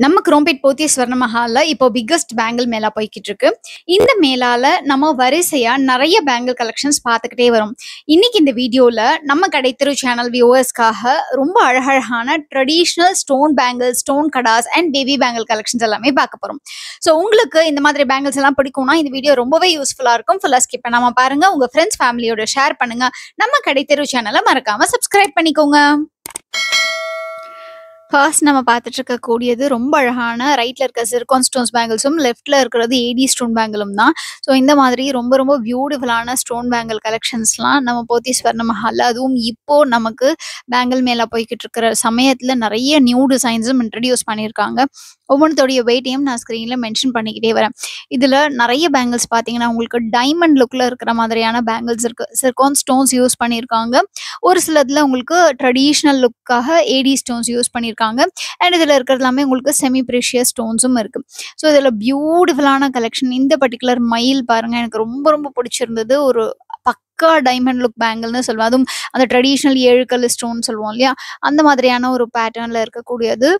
நம்ம குரோம்பேட் போத்தி ஸ்வர்ண மஹால்ல இப்போ biggest bangle Mela போய்க்கிட்டு இருக்கு. இந்த மேளால நம்ம வரிசையா நிறைய பேங்கிள் கலெக்ஷன்ஸ் பார்த்துக்கிட்டே வரோம். இன்னைக்கு இந்த வீடியோல நம்ம கடைத்தெரு சேனல் வியூவர்ஸ்க்காக ரொம்ப அழகழகான ட்ரெடிஷ்னல் ஸ்டோன் பேங்கிள், ஸ்டோன் கடாஸ் அண்ட் பேபி பேங்கிள் கலெக்ஷன்ஸ் எல்லாமே பார்க்க போறோம். ஸோ உங்களுக்கு இந்த மாதிரி பேங்கிள்ஸ் எல்லாம் பிடிக்கும்னா இந்த வீடியோ ரொம்பவே யூஸ்ஃபுல்லா இருக்கும். ஃபுல்லா ஸ்கிப் பண்ணாம பாருங்க. உங்க ஃப்ரெண்ட்ஸ் ஃபேமிலியோட ஷேர் பண்ணுங்க. நம்ம கடைத்தெரு சேனலை மறக்காம சப்ஸ்கிரைப் பண்ணிக்கோங்க. ஃபர்ஸ்ட் நம்ம பார்த்துட்டு இருக்கக்கூடியது ரொம்ப அழகான ரைட்ல இருக்க சிர்கான் ஸ்டோன்ஸ் பேங்கிள்ஸும் லெஃப்ட்ல இருக்கிறது ஏடி ஸ்டோன் பேங்கிளும் தான். ஸோ இந்த மாதிரி ரொம்ப ரொம்ப பியூட்டிஃபுல்லான ஸ்டோன் பேங்கிள் கலெக்ஷன்ஸ்லாம் நம்ம போத்தி ஸ்வர்ண மஹால்ல, அதுவும் இப்போ நமக்கு பேங்கிள் மேல போய்கிட்டு இருக்கிற சமயத்துல நிறைய நியூ டிசைன்ஸும் இன்ட்ரடியூஸ் பண்ணியிருக்காங்க. ஒவ்வொன்றோடைய வெயிட்டையும் நான் ஸ்க்ரீன்ல மென்ஷன் பண்ணிக்கிட்டே வரேன். இதுல நிறைய பேங்கிள்ஸ் பார்த்தீங்கன்னா உங்களுக்கு டைமண்ட் லுக்ல இருக்கிற மாதிரியான பேங்கிள்ஸ் இருக்கு. சிர்கான் ஸ்டோன்ஸ் யூஸ் பண்ணியிருக்காங்க. ஒரு சிலதுல உங்களுக்கு ட்ரெடிஷ்னல் லுக்காக ஏடி ஸ்டோன்ஸ் யூஸ் பண்ணியிருக்காங்க. அண்ட் இதுல இருக்கிறது எல்லாமே உங்களுக்கு செமி ப்ரீஷியஸ் ஸ்டோன்ஸும் இருக்கு. ஸோ இதுல பியூட்டிஃபுல்லான கலெக்ஷன். இந்த பர்டிகுலர் மயில் பாருங்க, எனக்கு ரொம்ப ரொம்ப பிடிச்சிருந்தது. ஒரு பக்கா டைமண்ட் லுக் பேங்கிள்னு சொல்லுவேன். அதுவும் அந்த ட்ரெடிஷ்னல் 7 கல் ஸ்டோன் சொல்லுவோம் இல்லையா, அந்த மாதிரியான ஒரு பேட்டர்ன்ல இருக்கக்கூடியது.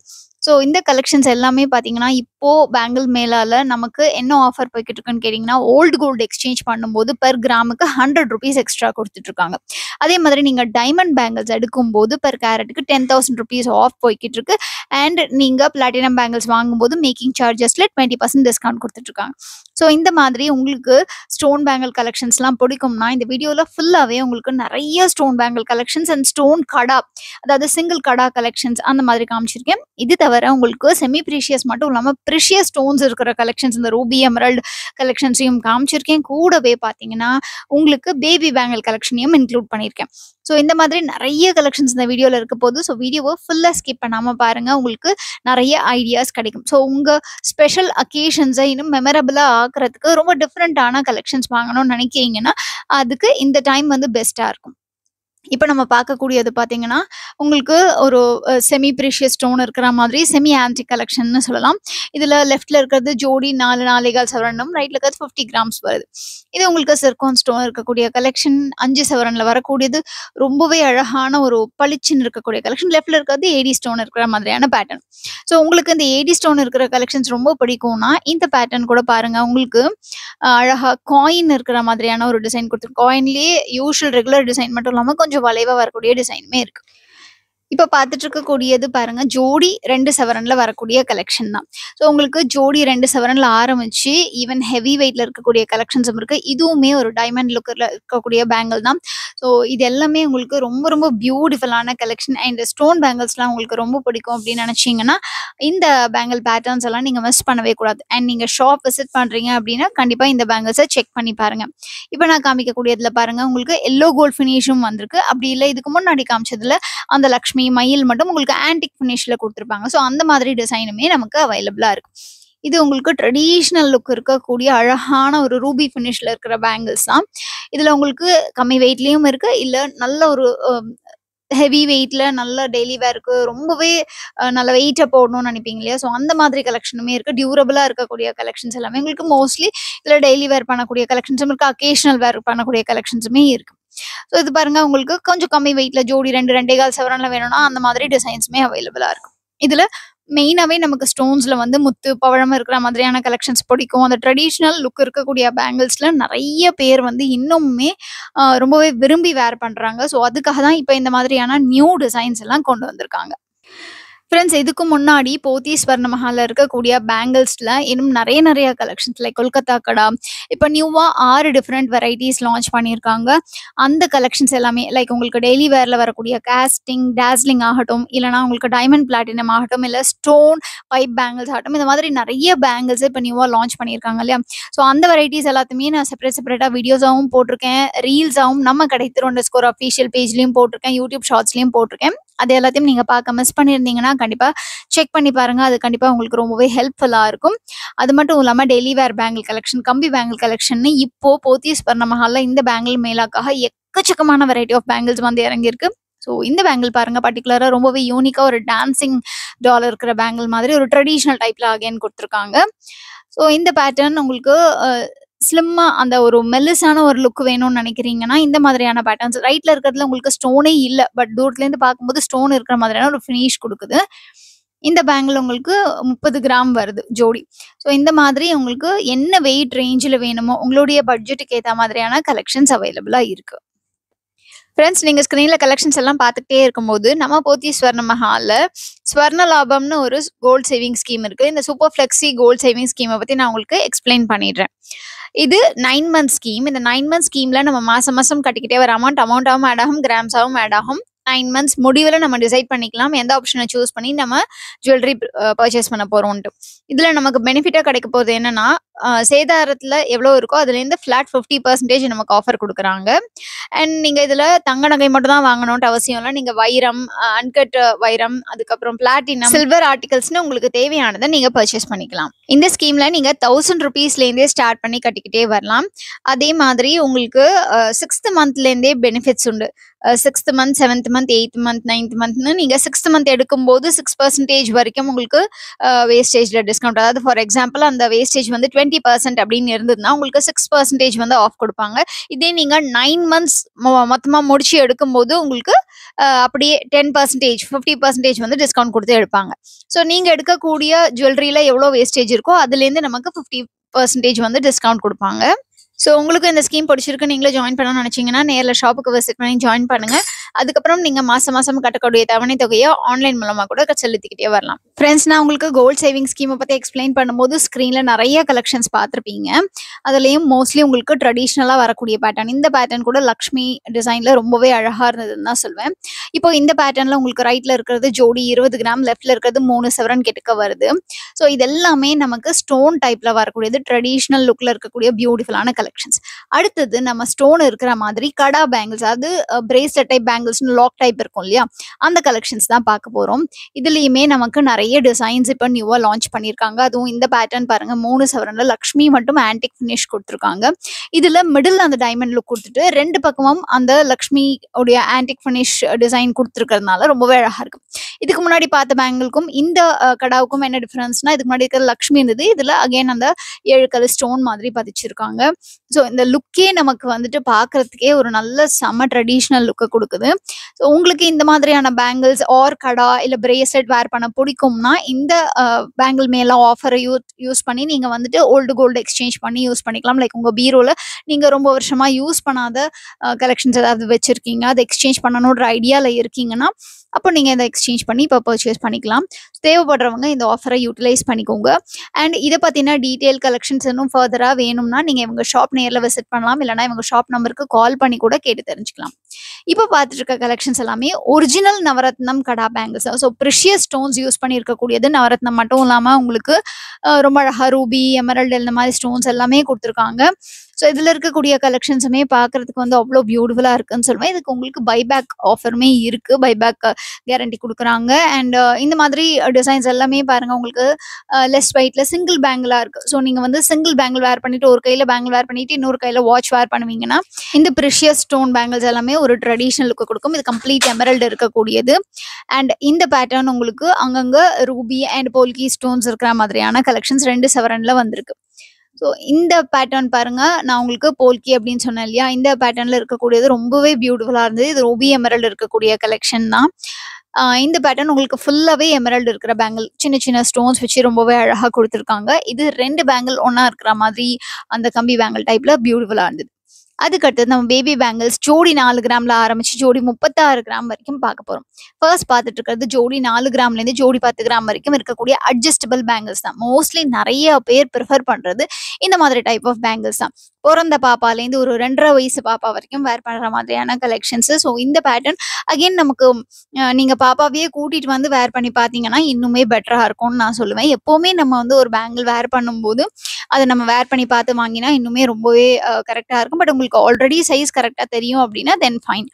ஸோ இந்த கலெக்ஷன்ஸ் எல்லாமே பார்த்தீங்கன்னா இப்போ பேங்கிள் மேலால நமக்கு என்ன ஆஃபர் போய்கிட்டு இருக்குன்னு கேட்டிங்கன்னா, ஓல்டு கோல்டு எக்ஸ்சேஞ்ச் பண்ணும்போது பெர் கிராமுக்கு 100 rupees எக்ஸ்ட்ரா கொடுத்துட்டு இருக்காங்க. அதே மாதிரி நீங்க டைமண்ட் பேங்கிள்ஸ் எடுக்கும்போது பெர் கேரட்டுக்கு 10,000 rupees ஆஃப் போய்கிட்டு இருக்கு. அண்ட் நீங்க பிளாட்டினம் பேங்கிள்ஸ் வாங்கும்போது மேக்கிங் சார்ஜஸ்ல 20% டிஸ்கவுண்ட் கொடுத்துட்டு இருக்காங்க. ஸோ இந்த மாதிரி உங்களுக்கு ஸ்டோன் பேங்கிள் கலெக்ஷன்ஸ்லாம் பிடிக்கும்னா இந்த வீடியோல ஃபுல்லாவே உங்களுக்கு நிறைய stone bangle collections and stone கடா, அதாவது சிங்கிள் கடா கலெக்ஷன்ஸ் அந்த மாதிரி காமிச்சிருக்கேன். இது தவிர உங்களுக்கு செமி ப்ரீஷியஸ் மட்டும் இல்லாமல் ப்ரிஷியஸ் ஸ்டோன்ஸ் இருக்கிற கலெக்ஷன்ஸ், இந்த ரூபி எமரல்ட் கலெக்ஷன்ஸையும் காமிச்சிருக்கேன். கூடவே பார்த்தீங்கன்னா உங்களுக்கு பேபி பேங்கிள் கலெக்ஷனையும் இன்க்ளூட் பண்ணியிருக்கேன். ஸோ இந்த மாதிரி நிறைய கலெக்ஷன்ஸ் இந்த வீடியோவில் இருக்க போது. ஸோ வீடியோவை ஃபுல்லாக ஸ்கிப் பண்ணாமல் பாருங்கள். உங்களுக்கு நிறைய ஐடியாஸ் கிடைக்கும். ஸோ உங்கள் ஸ்பெஷல் அக்கேஷன்ஸை இன்னும் மெமரபிளாக ஆக்குறதுக்கு ரொம்ப டிஃப்ரெண்ட்டான கலெக்ஷன்ஸ் வாங்கணும்னு நினைக்கிறீங்கன்னா அதுக்கு இந்த டைம் வந்து பெஸ்ட்டாக இருக்கும். இப்போ நம்ம பார்க்கக்கூடியது பார்த்தீங்கன்னா உங்களுக்கு ஒரு செமி ப்ரீஷியஸ் ஸ்டோன் இருக்கிற மாதிரி செமி ஆன்டிக் கலெக்ஷன்னு சொல்லலாம். இதில் லெஃப்டில் இருக்கிறது ஜோடி 4 சவரனும், ரைட்டில் இருக்கிறது 50 கிராம்ஸ் வருது. இது உங்களுக்கு சிர்கான் ஸ்டோன் இருக்கக்கூடிய கலெக்ஷன். 5 சவரனில் வரக்கூடியது ரொம்பவே அழகான ஒரு பளிச்சுன்னு இருக்கக்கூடிய கலெக்ஷன். லெஃப்டில் இருக்கிறது ஏடி ஸ்டோன் இருக்கிற மாதிரியான பேட்டர்ன். ஸோ உங்களுக்கு இந்த ஏடி ஸ்டோன் இருக்கிற கலெக்ஷன்ஸ் ரொம்ப பிடிக்கும்னா இந்த பேட்டர்ன் கூட பாருங்கள். உங்களுக்கு அழகாக காயின் இருக்கிற மாதிரியான ஒரு டிசைன் கொடுத்துருக்கு. காயின்லேயே யூஷுவல் ரெகுலர் டிசைன் மட்டும் இல்லாமல் கொஞ்சம் வளைவா வரக்கூடிய டிசைனுமே இருக்கு. இப்போ பார்த்துட்டு இருக்கக்கூடியது பாருங்க, ஜோடி 2 சவரன்ல வரக்கூடிய கலெக்ஷன் தான். ஸோ உங்களுக்கு ஜோடி 2 சவரன்ல ஆரம்பிச்சு ஈவன் ஹெவி வெயிட்ல இருக்கக்கூடிய கலெக்ஷன்ஸும் இருக்கு. இதுவுமே ஒரு டைமண்ட் லுக்கில் இருக்கக்கூடிய பேங்கிள் தான். ஸோ இது எல்லாமே உங்களுக்கு ரொம்ப ரொம்ப பியூட்டிஃபுல்லான கலெக்ஷன். அண்ட் ஸ்டோன் பேங்கிள்ஸ்லாம் உங்களுக்கு ரொம்ப பிடிக்கும் அப்படின்னு நினைச்சீங்கன்னா இந்த பேங்கிள் பேட்டர்ன்ஸ் எல்லாம் நீங்க மிஸ் பண்ணவே கூடாது. அண்ட் நீங்க ஷாப் விசிட் பண்றீங்க அப்படின்னா கண்டிப்பா இந்த பேங்கிள்ஸை செக் பண்ணி பாருங்க. இப்போ நான் காமிக்கக்கூடியதுல பாருங்க, உங்களுக்கு எல்லோ கோல்ட் ஃபினிஷும் வந்திருக்கு. அப்படி இல்லை இதுக்கு முன்னாடி காமிச்சதுல அந்த லக்ஷ்மி மயில் மட்டும் உங்களுக்கு ஆன்டிக் ஃபினிஷ்ல கொடுத்துருப்பாங்க. ஸோ அந்த மாதிரி டிசைனுமே நமக்கு அவைலபிளா இருக்கு. இது உங்களுக்கு ட்ரெடிஷ்னல் லுக் இருக்கக்கூடிய அழகான ஒரு ரூபி ஃபினிஷ்ல இருக்கிற பேங்கிள்ஸ் தான். இதுல உங்களுக்கு கம்மி வெயிட்லயும் இருக்கு, இல்ல நல்ல ஒரு ஹெவி வெயிட்ல நல்ல டெய்லி வேருக்கு ரொம்பவே நல்ல வெயிட்டா போடணும்னு நினைப்பீங்க இல்லையா, ஸோ அந்த மாதிரி கலெக்ஷனுமே இருக்கு. டியூரபிளா இருக்கக்கூடிய கலெக்ஷன்ஸ் எல்லாமே உங்களுக்கு மோஸ்ட்லி இதுல டெய்லி வேர் பண்ணக்கூடிய கலெக்ஷன்ஸும் இருக்கு, அக்கேஷனல் வேர் பண்ணக்கூடிய கலெக்ஷன்ஸுமே இருக்கு. ஸோ இது பாருங்க, உங்களுக்கு கொஞ்சம் கம்மி வெயிட்ல ஜோடி 2.25 சவரன்ல வேணும்னா அந்த மாதிரி டிசைன்ஸுமே அவைலபிளா இருக்கும். இதுல மெயினாவே நமக்கு ஸ்டோன்ஸ்ல வந்து முத்து பவழம் இருக்கிற மாதிரியான கலெக்ஷன்ஸ் பிடிக்கும். அந்த ட்ரெடிஷ்னல் லுக் இருக்கக்கூடிய பேங்கிள்ஸ்ல நிறைய பேர் வந்து இன்னுமே ரொம்பவே விரும்பி வேர் பண்றாங்க. ஸோ அதுக்காக தான் இப்போ இந்த மாதிரியான நியூ டிசைன்ஸ் எல்லாம் கொண்டு வந்திருக்காங்க. ஃப்ரெண்ட்ஸ், இதுக்கு முன்னாடி போத்தி ஸ்வர்ண மஹால்ல இருக்கக்கூடிய பேங்கிள்ஸ்ல இன்னும் நிறைய கலெக்ஷன்ஸ் லைக் கொல்கத்தா கடா, இப்போ நியூவா 6 டிஃப்ரெண்ட் வெரைட்டிஸ் லான்ச் பண்ணியிருக்காங்க. அந்த கலெக்ஷன்ஸ் எல்லாமே லைக் உங்களுக்கு டெய்லி வேர்ல வரக்கூடிய காஸ்டிங் டாஸ்லிங் ஆகட்டும், இல்லைனா உங்களுக்கு டைமண்ட் பிளாட்டினம் ஆகட்டும், இல்லை ஸ்டோன் பைப் பேங்கிள்ஸ் ஆகட்டும், இந்த மாதிரி நிறைய பேங்கிள்ஸ் இப்போ நியூவா லான்ச் பண்ணியிருக்காங்க இல்லையா. ஸோ அந்த வெரைட்டிஸ் எல்லாத்தையுமே நான் செப்பரேட்டாக வீடியோஸாகவும் போட்டிருக்கேன், ரீல்ஸாகவும் நம்ம கடைத்தெரு அஃபீஷியல் பேஜ்லையும் போட்டிருக்கேன், யூடியூப் ஷார்ட்ஸ்லையும் போட்டிருக்கேன். அது எல்லாத்தையும் நீங்க பார்க்க மிஸ் பண்ணியிருந்தீங்கன்னா கண்டிப்பா செக் பண்ணி பாருங்க. அது கண்டிப்பா உங்களுக்கு ரொம்பவே ஹெல்ப்ஃபுல்லா இருக்கும். அது மட்டும் இல்லாம டெய்லி வேர் பேங்கிள் கலெக்ஷன், கம்பி பேங்கிள் கலெக்ஷன் இப்போ போத்தி ஸ்வர்ண மஹால்ல இந்த பேங்கிள் மேலாக்காக எக்கச்சக்கமான வெரைட்டி ஆஃப் பேங்கிள்ஸ் வந்து இறங்கியிருக்கு. ஸோ இந்த பேங்கிள் பாருங்க, பர்டிகுலரா ரொம்பவே யூனிக்கா ஒரு டான்சிங் டால் இருக்கிற பேங்கிள் மாதிரி ஒரு ட்ரெடிஷ்னல் டைப்ல அகைன் கொடுத்துருக்காங்க. ஸோ இந்த பேட்டர்ன் உங்களுக்கு ஸ்லிம்மா அந்த ஒரு மெல்லிசான ஒரு லுக் வேணும்னு நினைக்கிறீங்கன்னா இந்த மாதிரியான பேட்டர்ன்ஸ். ரைட்ல இருக்கிறதுல உங்களுக்கு ஸ்டோனே இல்லை, பட் தூரத்துலேருந்து பார்க்கும்போது ஸ்டோன் இருக்கிற மாதிரியான ஒரு ஃபினிஷ் கொடுக்குது. இந்த பேங்கிள் உங்களுக்கு 30 கிராம் வருது ஜோடி. ஸோ இந்த மாதிரி உங்களுக்கு என்ன வெயிட் ரேஞ்சில வேணுமோ, உங்களுடைய பட்ஜெட்டுக்கு ஏத்த மாதிரியான கலெக்ஷன்ஸ் அவைலபிளா இருக்கு. ஃப்ரெண்ட்ஸ், நீங்க ஸ்க்ரீன்ல கலெக்ஷன்ஸ் எல்லாம் பார்த்துக்கிட்டே இருக்கும்போது, நம்ம போத்தீஸ் ஸ்வர்ண மஹால்ல ஸ்வர்ண லாபம்னு ஒரு கோல்ட் சேவிங் ஸ்கீம் இருக்கு. இந்த சூப்பர் ஃப்ளெக்ஸி கோல்ட் சேவிங் ஸ்கீம பத்தி நான் உங்களுக்கு எக்ஸ்பிளைன் பண்ணிடுறேன். இது 9 மந்த் ஸ்கீம். இந்த 9 மந்த் ஸ்கீம்ல நம்ம மாசம் மாசம் கட்டிக்கிட்டே வர அமௌண்டாவும் ஆட் ஆகும், கிராம்ஸாவும் ஆட் ஆகும். 9 மந்த்ஸ் முடிவுல நம்ம டிசைட் பண்ணிக்கலாம் எந்த ஆப்ஷனை சூஸ் பண்ணி நம்ம ஜுவல்லரி பர்ச்சேஸ் பண்ண போறோம்ட்டு. இதுல நமக்கு பெனிஃபிட்டா கிடைக்க போகுது என்னன்னா, சேதாரத்துல எவ்வளோ இருக்கோ அதுலேருந்து ஃபிளாட் 50% நமக்கு ஆஃபர் கொடுக்குறாங்க. அண்ட் நீங்க இதுல தங்க நகை மட்டும் தான் வாங்கணும்ட்டு அவசியம் இல்லை. நீங்க வைரம், அன்கட் வைரம், அதுக்கப்புறம் பிளாட்டினம், சில்வர் ஆர்டிகல்ஸ்னு உங்களுக்கு தேவையானதை நீங்க பர்ச்சேஸ் பண்ணிக்கலாம். இந்த ஸ்கீம்ல நீங்க 1000 ருபீஸ்லேருந்தே ஸ்டார்ட் பண்ணி கட்டிக்கிட்டே வரலாம். அதே மாதிரி உங்களுக்கு 6th மந்த்லேருந்தே பெனிஃபிட்ஸ் உண்டு. 6th month, 7th month, 8th month, 9th மந்த்னு நீங்க 6th மந்த் எடுக்கும்போது 6% வரைக்கும் உங்களுக்கு வேஸ்டேஜ்ல டிஸ்கவுண்ட். அதாவது ஃபார் எக்ஸாம்பிள் அந்த வேஸ்டேஜ் வந்து 20% அப்படின்னு இருந்ததுன்னா உங்களுக்கு 6% வந்து ஆஃப் கொடுப்பாங்க. இதே நீங்க 9 மந்த்ஸ் மொத்தமா முடிச்சு எடுக்கும்போது உங்களுக்கு அப்படியே 10%, 50% வந்து டிஸ்கவுண்ட் கொடுத்து எடுப்பாங்க. ஸோ நீங்க எடுக்கக்கூடிய ஜுவல்லரியில எவ்வளோ வேஸ்டேஜ் இருக்கோ அதுலேருந்து நமக்கு 50% வந்து டிஸ்கவுண்ட் கொடுப்பாங்க. ஸோ உங்களுக்கு இந்த ஸ்கீம் பிடிச்சிருக்கு, நீங்களே ஜாயின் பண்ணணும்னு நினைச்சீங்கன்னா நேரில் ஷாப்புக்கு விசிட் பண்ணி ஜாயின் பண்ணுங்க. அதுக்கப்புறம் நீங்க மாசம் மாசம் கட்டக்கூடிய தவணை தொகையை ஆன்லைன் மூலமா கூட செலுத்திக்கிட்டே வரலாம். ஃப்ரெண்ட்ஸ், நான் உங்களுக்கு கோல்ட் சேவிங் ஸ்கீமை பத்தி எக்ஸ்பிளைன் பண்ணும்போது ஸ்க்ரீன்ல நிறைய கலெக்ஷன்ஸ் பார்த்துருப்பீங்க. அதுலயும் மோஸ்ட்லி உங்களுக்கு ட்ரெடிஷ்னலா வரக்கூடிய பேட்டர்ன். இந்த பேட்டர்ன் கூட லக்ஷ்மி டிசைன்ல ரொம்பவே அழகா இருந்ததுன்னு தான் சொல்வேன். இப்போ இந்த பேட்டர்ன்ல உங்களுக்கு ரைட்ல இருக்கிறது ஜோடி 20 கிராம், லெஃப்ட்ல இருக்கிறது 3 சவரன் கிட்டக்க வருது. ஸோ இது எல்லாமே நமக்கு ஸ்டோன் டைப்ல வரக்கூடியது, ட்ரெடிஷ்னல் லுக்ல இருக்கக்கூடிய பியூட்டிஃபுல்லான கலெக்ஷன்ஸ். அடுத்தது நம்ம ஸ்டோன் இருக்கிற மாதிரி கடா பேங்கிள்ஸ், அதாவது bracelet type bangles, lock type இருக்கும் இல்லையா, அந்த கலெக்ஷன்ஸ் தான் பார்க்க போறோம். இதுலயுமே நமக்கு நிறைய டிசைன்ஸ் இப்போ நியூவா லான்ச் பண்ணிருக்காங்க. அதுவும் இந்த பேட்டர்ன் பாருங்க, 3 சவரன்ல லக்ஷ்மி மட்டும் ஆன்டிக் ஃபினிஷ் கொடுத்துருக்காங்க. இதுல மிடில் அந்த டைமண்ட் லுக் கொடுத்துட்டு 2 பக்கமும் அந்த லக்ஷ்மி உடைய ஆன்டிக் ஃபினிஷ் டிசைன் கொடுத்துருக்கிறதுனால ரொம்பவே அழகா இருக்கு. இதுக்கு முன்னாடி பார்த்த பேங்கிளுக்கும் இந்த கடாவுக்கும் என்ன டிஃபரன்ஸ்னா, இதுக்கு முன்னாடி இருக்கிற லக்ஷ்மி இருந்தது, இதுல அகைன் அந்த 7 கலர் ஸ்டோன் மாதிரி பதிச்சிருக்காங்க. ஸோ இந்த லுக்கே நமக்கு வந்துட்டு பார்க்கறதுக்கே ஒரு நல்ல செம ட்ரெடிஷ்னல் லுக்கை கொடுக்குது. ஸோ உங்களுக்கு இந்த மாதிரியான பேங்கிள்ஸ் ஆர் கடா இல்லை பிரேஸ்லெட் வேர் பண்ண பிடிக்கும்னா இந்த பேங்கிள் மேல ஆஃபரை யூஸ் பண்ணி நீங்க வந்துட்டு ஓல்டு கோல்டு எக்ஸ்சேஞ்ச் பண்ணி யூஸ் பண்ணிக்கலாம். லைக் உங்க பீரோல நீங்க ரொம்ப வருஷமா யூஸ் பண்ணாத கலெக்ஷன்ஸ் ஏதாவது வச்சிருக்கீங்க, அதை எக்ஸ்சேஞ்ச் பண்ணணுன்ற ஐடியால இருக்கீங்கன்னா அப்போ நீங்க இதை எக்ஸ்சேஞ்ச் பண்ணி இப்போ பர்ச்சேஸ் பண்ணிக்கலாம். தேவைப்படுறவங்க இந்த ஆஃபரை யூட்டிலைஸ் பண்ணிக்கோங்க. அண்ட் இதை பத்தின டீடைல் கலெக்ஷன்ஸ் இன்னும் ஃபர்தரா வேணும்னா நீங்க இவங்க ஷாப் நேரில் விசிட் பண்ணலாம், இல்லைனா இவங்க ஷாப் நம்பருக்கு கால் பண்ணி கூட கேட்டு தெரிஞ்சுக்கலாம். இப்போ பார்த்துட்டு இருக்க கலெக்ஷன்ஸ் எல்லாமே ஒரிஜினல் நவரத்னம் கடா bangles. So precious stones use பண்ணி இருக்கக்கூடியது. நவரத்னம் மட்டும் இல்லாம உங்களுக்கு ரொம்ப அழகா ரூபி, எமரல்டு இந்த மாதிரி ஸ்டோன்ஸ் எல்லாமே கொடுத்துருக்காங்க. ஸோ இதில் இருக்கக்கூடிய கலெக்ஷன்ஸுமே பார்க்கறதுக்கு வந்து அவ்வளோ பியூட்டிஃபுல்லாக இருக்குன்னு சொல்லுவேன். இதுக்கு உங்களுக்கு பைபேக் ஆஃபருமே இருக்கு, பைபேக் கேரண்டி கொடுக்குறாங்க. அண்ட் இந்த மாதிரி டிசைன்ஸ் எல்லாமே பாருங்க உங்களுக்கு லெஸ் வெயிட்ல சிங்கிள் பேங்கிளா இருக்கு. ஸோ நீங்க வந்து சிங்கிள் பேங்கிள் வேர் பண்ணிட்டு ஒரு கையில பேங்கிள் வேர் பண்ணிட்டு இன்னொரு கையில வாட்ச் வேர் பண்ணுவீங்கன்னா இந்த ப்ரிஷியஸ் ஸ்டோன் பேங்கிள்ஸ் எல்லாமே ஒரு ட்ரெடிஷ்னல் லுக்கு கொடுக்கும். இது கம்ப்ளீட் எமரல்டு இருக்கக்கூடியது. அண்ட் இந்த பேட்டர்ன் உங்களுக்கு அங்கங்க ரூபி அண்ட் போல்கி ஸ்டோன்ஸ் இருக்கிற மாதிரியான கலெக்ஷன்ஸ் 2 சவரன்ல வந்திருக்கு. ஸோ இந்த பேட்டர்ன் பாருங்க, நான் உங்களுக்கு போல்கி அப்படின்னு சொன்னேன் இல்லையா, இந்த பேட்டர்ன்ல இருக்கக்கூடியது ரொம்பவே பியூட்டிஃபுல்லா இருந்தது. இது ரூபி எமரல்டு இருக்கக்கூடிய கலெக்ஷன் தான். இந்த பேட்டர்ன் உங்களுக்கு ஃபுல்லாவே எமரல்டு இருக்கிற பேங்கிள், சின்ன சின்ன ஸ்டோன்ஸ் வச்சு ரொம்பவே அழகா கொடுத்துருக்காங்க. இது 2 பேங்கிள் ஒன்னா இருக்கிற மாதிரி அந்த கம்பி பேங்கிள் டைப்ல பியூட்டிஃபுல்லா இருந்தது. அதுக்கடுத்தது நம்ம பேபி பேங்கிள்ஸ் ஜோடி 4 கிராம்ல ஆரம்பிச்சு ஜோடி 36 கிராம் வரைக்கும் பார்க்க போறோம். ஃபர்ஸ்ட் பார்த்துட்டு இருக்கிறது ஜோடி 4 கிராம்ல இருந்து ஜோடி 10 கிராம் வரைக்கும் இருக்கக்கூடிய அட்ஜஸ்டபிள் பேங்கிள்ஸ் தான். மோஸ்ட்லி நிறைய பேர் ப்ரிஃபர் பண்றது இந்த மாதிரி டைப் ஆஃப் பேங்கிள்ஸ் தான். பிறந்த பாப்பாலேருந்து ஒரு 2.5 வயசு பாப்பா வரைக்கும் வேர் பண்ற மாதிரியான கலெக்ஷன்ஸ். ஸோ இந்த பேட்டர்ன் அகைன் நமக்கு நீங்க பாப்பாவையே கூட்டிட்டு வந்து வேர் பண்ணி பார்த்தீங்கன்னா இன்னுமே பெட்டரா இருக்கும்னு நான் சொல்லுவேன். எப்பவுமே நம்ம வந்து ஒரு பேங்கிள் வேர் பண்ணும்போது அதை நம்ம வேர் பண்ணி பார்த்து வாங்கினா இன்னுமே ரொம்பவே கரெக்டா இருக்கும். பட் உங்களுக்கு ஆல்ரெடி சைஸ் கரெக்டா தெரியும் அப்படின்னா தென் ஃபைன்.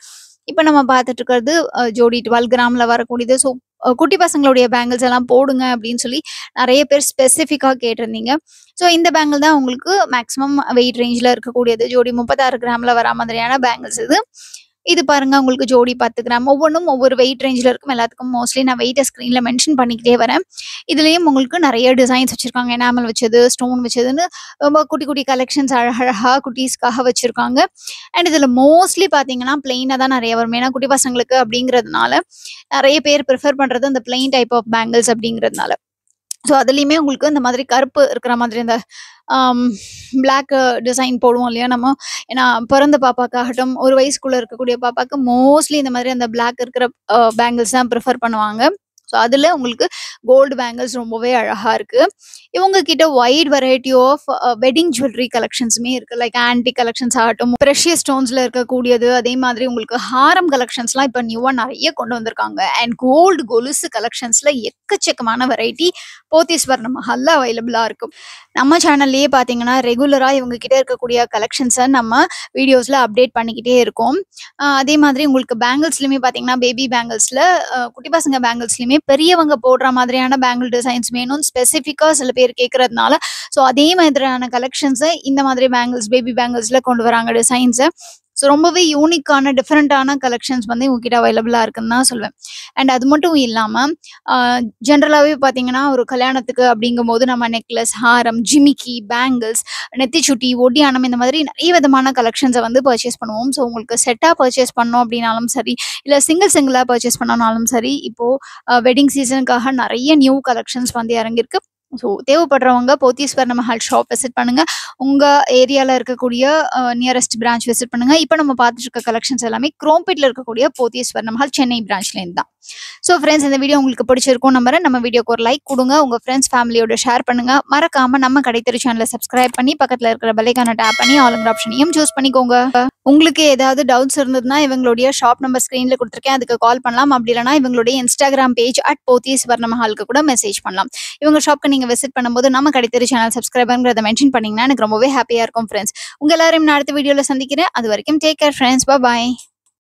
இப்போ நம்ம பார்த்துட்டு இருக்கிறது ஜோடி 12 கிராம்ல வரக்கூடியது. ஸோ குட்டி பசங்களுடைய பேங்கிள்ஸ் எல்லாம் போடுங்க அப்படின்னு சொல்லி நிறைய பேர் ஸ்பெசிஃபிக்காக கேட்டிருந்தீங்க. ஸோ இந்த பேங்கிள் தான் உங்களுக்கு மேக்ஸிமம் வெயிட் ரேஞ்சில் இருக்கக்கூடியது. ஜோடி 36 கிராம்ல வர மாதிரியான பேங்கிள்ஸ் இது. இது பாருங்க உங்களுக்கு ஜோடி 10 கிராம். ஒவ்வொன்னும் ஒவ்வொரு வெயிட் ரேஞ்ச்ல இருக்கும். எல்லாத்துக்கும் மோஸ்ட்லி நான் வெயிட்ட ஸ்க்ரீன்ல மென்ஷன் பண்ணிக்கிட்டே வரேன். இதுலயும் உங்களுக்கு நெறைய டிசைன்ஸ் வச்சிருக்காங்க. எனாமல் வச்சது, ஸ்டோன் வச்சதுன்னு ரொம்ப குட்டி குட்டி கலெக்ஷன்ஸ் அழகழகா குட்டீஸ்க்காக வச்சிருக்காங்க. அண்ட் இதுல மோஸ்ட்லி பார்த்தீங்கன்னா, பிளெயினா தான் நெறைய வரும். ஏன்னா குட்டி பசங்களுக்கு அப்படிங்கிறதுனால, நெறைய பேர் ப்ரிஃபர் பண்றது அந்த பிளெயின் டைப் ஆஃப் பேங்கிள்ஸ் அப்படிங்கிறதுனால. ஸோ அதுலயுமே உங்களுக்கு இந்த மாதிரி கருப்பு இருக்கிற மாதிரி இந்த ஆம் பிளாக் டிசைன் போடுவோம் இல்லையா நம்ம. ஏன்னா பிறந்த பாப்பாக்காகட்டும், 1 வயசுக்குள்ள இருக்கக்கூடிய பாப்பாக்கு மோஸ்ட்லி இந்த மாதிரி அந்த பிளாக் இருக்கிற பேங்கிள்ஸ் தான் ப்ரிஃபர் பண்ணுவாங்க. ஸோ அதுல உங்களுக்கு கோல்டு பேங்கிள்ஸ் ரொம்பவே அழகா இருக்கு. இவங்க கிட்ட wide variety of wedding jewellery கலெக்ஷன்ஸுமே இருக்கு. லைக் ஆன்டிக் கலெக்ஷன்ஸ் ஆகட்டும், ப்ரெஷியஸ் ஸ்டோன்ஸ்ல இருக்கக்கூடியது, அதே மாதிரி உங்களுக்கு ஹாரம் கலெக்ஷன்ஸ்லாம் இப்போ நியூவா நெறைய கொண்டு வந்திருக்காங்க. அண்ட் கோல்டு கொலுசு கலெக்ஷன்ஸ்ல எக்கச்சக்கமான வெரைட்டி போத்தீஸ் வர்ணம் மஹால்ல அவைலபிளா இருக்கும். நம்ம சேனல்லயே பார்த்தீங்கன்னா, ரெகுலரா இவங்க கிட்ட இருக்கக்கூடிய கலெக்ஷன்ஸ நம்ம வீடியோஸ்ல அப்டேட் பண்ணிக்கிட்டே இருக்கோம். அதே மாதிரி உங்களுக்கு பேங்கிள்ஸ்லயுமே பார்த்தீங்கன்னா, பேபி பேங்கிள்ஸ்ல குட்டி பசங்க பேங்கிள்ஸ்லயுமே பெரியவங்க போடுற மாதிரியான பேங்கிள் டிசைன்ஸ் வேணும்னு ஸ்பெசிஃபிக்கா சில பேர் கேட்கறதுனால, ஸோ அதே மாதிரியான கலெக்ஷன்ஸ இந்த மாதிரி பேங்கிள்ஸ், பேபி பேங்கிள்ஸ்ல கொண்டு வராங்க டிசைன்ஸ. ஸோ ரொம்பவே யூனிக்கான டிஃப்ரெண்டான கலெக்ஷன்ஸ் வந்து இவங்ககிட்ட அவைலபிளா இருக்குன்னு தான் சொல்வேன். அண்ட் அது மட்டும் இல்லாம ஜென்ரலாவே பார்த்தீங்கன்னா, ஒரு கல்யாணத்துக்கு அப்படிங்கும்போது நம்ம நெக்லஸ், ஹாரம், ஜிமிக்கி, பேங்கிள்ஸ், நெத்திச்சுட்டி, ஒட்டியானம் இந்த மாதிரி நெறைய விதமான கலெக்ஷன்ஸ வந்து பர்ச்சேஸ் பண்ணுவோம். ஸோ உங்களுக்கு செட்டா பர்ச்சேஸ் பண்ணோம் அப்படின்னாலும் சரி, இல்ல சிங்கிளா பர்ச்சேஸ் பண்ணனாலும் சரி, இப்போ வெட்டிங் சீசனுக்காக நெறைய நியூ கலெக்ஷன்ஸ் வந்து இறங்கியிருக்கு. ஸோ தேவைப்படுறவங்க போத்தீஸ் வர்ண மஹால் ஷாப் விசிட் பண்ணுங்க. உங்க ஏரியால இருக்கக்கூடிய நியரஸ்ட் பிரான்ச் விசிட் பண்ணுங்க. இப்போ நம்ம பார்த்துட்டு இருக்க கலெக்ஷன்ஸ் எல்லாமே குரோம்பேட்ல இருக்கக்கூடிய போத்தீஸ் வர்ண மஹால் சென்னை பிரான்ச்லேருந்து தான். ஸோ ஃப்ரெண்ட்ஸ், இந்த வீடியோ உங்களுக்கு பிடிச்சிருக்கும் நம்புறேன். நம்ம வீடியோக்கு ஒரு லைக் கொடுங்க. உங்க ஃப்ரெண்ட்ஸ் ஃபேமிலியோட ஷேர் பண்ணுங்க. மறக்காம நம்ம கடைத்தெரு சேனலை சப்ஸ்கிரைப் பண்ணி பக்கத்துல இருக்கிற பெல் ஐகானை டேப் பண்ணி ஆளுங்கிற ஆப்ஷனையும் சூஸ் பண்ணிக்கோங்க. உங்களுக்கு ஏதாவது டவுட்ஸ் இருந்ததுன்னா இவங்களுடைய ஷாப் நம்பர் ஸ்க்ரீன்ல கொடுத்துருக்கேன், அதுக்கு கால் பண்ணலாம். அப்படி இல்லைனா இவங்களுடைய இன்ஸ்டாகிராம் பேஜ் @போத்தீஸ் வர்ண மஹாலுக்கு கூட மெசேஜ் பண்ணலாம். இவங்க ஷாப்க்கு நீங்க விசிட் பண்ணும்போது நம்ம கடைத்தெரு சேனல் சப்ஸ்கிரைபர்ங்கிறத மென்ஷன் பண்ணீங்கன்னா எனக்கு ரொம்பவே ஹாப்பியா இருக்கும் ஃப்ரெண்ட்ஸ். உங்க எல்லாரையும் நான் அடுத்த வீடியோல சந்திக்கிறேன். அது வரைக்கும் டேக் கேர் ஃப்ரெண்ட்ஸ். பாய்.